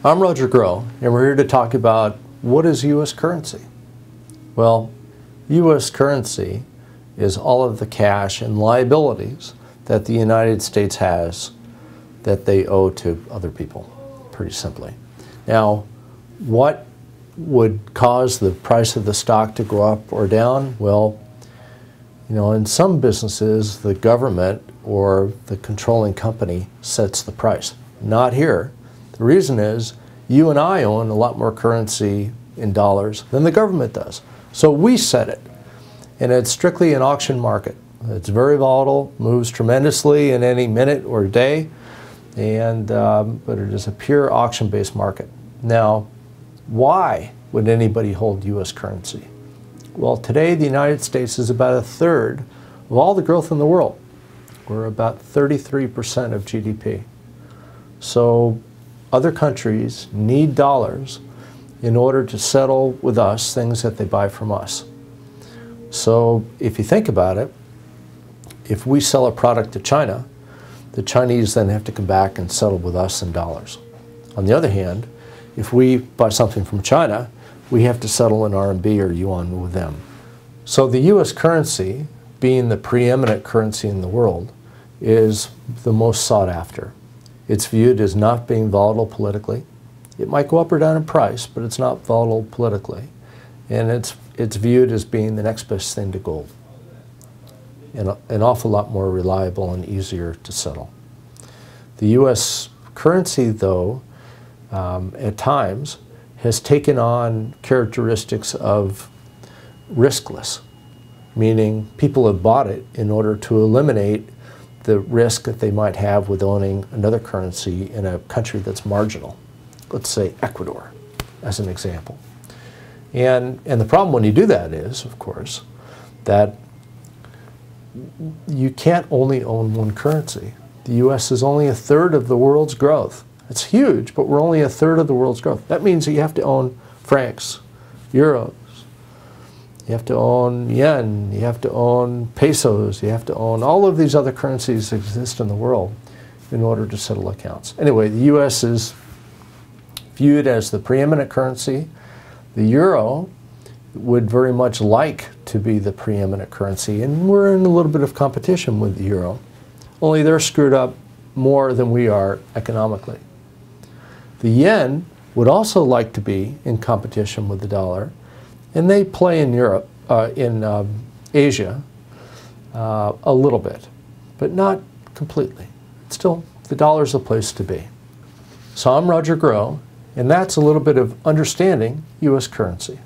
I'm Roger Groh, and we're here to talk about what is U.S. currency. Well, U.S. currency is all of the cash and liabilities that the United States has that they owe to other people, pretty simply. Now, what would cause the price of the stock to go up or down? Well, in some businesses, the government or the controlling company sets the price. Not here. The reason is you and I own a lot more currency in dollars than the government does. So we set it. And it's strictly an auction market. It's very volatile, moves tremendously in any minute or day, and but it is a pure auction-based market. Now, why would anybody hold U.S. currency? Well, today the United States is about a third of all the growth in the world. We're about 33% of GDP. So other countries need dollars in order to settle with us things that they buy from us. So if you think about it, if we sell a product to China, the Chinese then have to come back and settle with us in dollars. On the other hand, if we buy something from China, we have to settle in RMB or yuan with them. So the U.S. currency, being the preeminent currency in the world, is the most sought after. It's viewed as not being volatile politically. It might go up or down in price, but it's not volatile politically. And it's viewed as being the next best thing to gold, and an awful lot more reliable and easier to settle. The U.S. currency, though, at times, has taken on characteristics of riskless, meaning people have bought it in order to eliminate the risk that they might have with owning another currency in a country that's marginal. Let's say Ecuador, as an example. And the problem when you do that is, of course, that you can't only own one currency. The U.S. is only a third of the world's growth. It's huge, but we're only a third of the world's growth. That means that you have to own francs, euros, you have to own yen, you have to own pesos, you have to own all of these other currencies that exist in the world in order to settle accounts. Anyway, the U.S. is viewed as the preeminent currency. The euro would very much like to be the preeminent currency, and we're in a little bit of competition with the euro, only they're screwed up more than we are economically. The yen would also like to be in competition with the dollar, and they play in Europe, in Asia, a little bit, but not completely. Still, the dollar's the place to be. So I'm Roger Groh, and that's a little bit of understanding U.S. currency.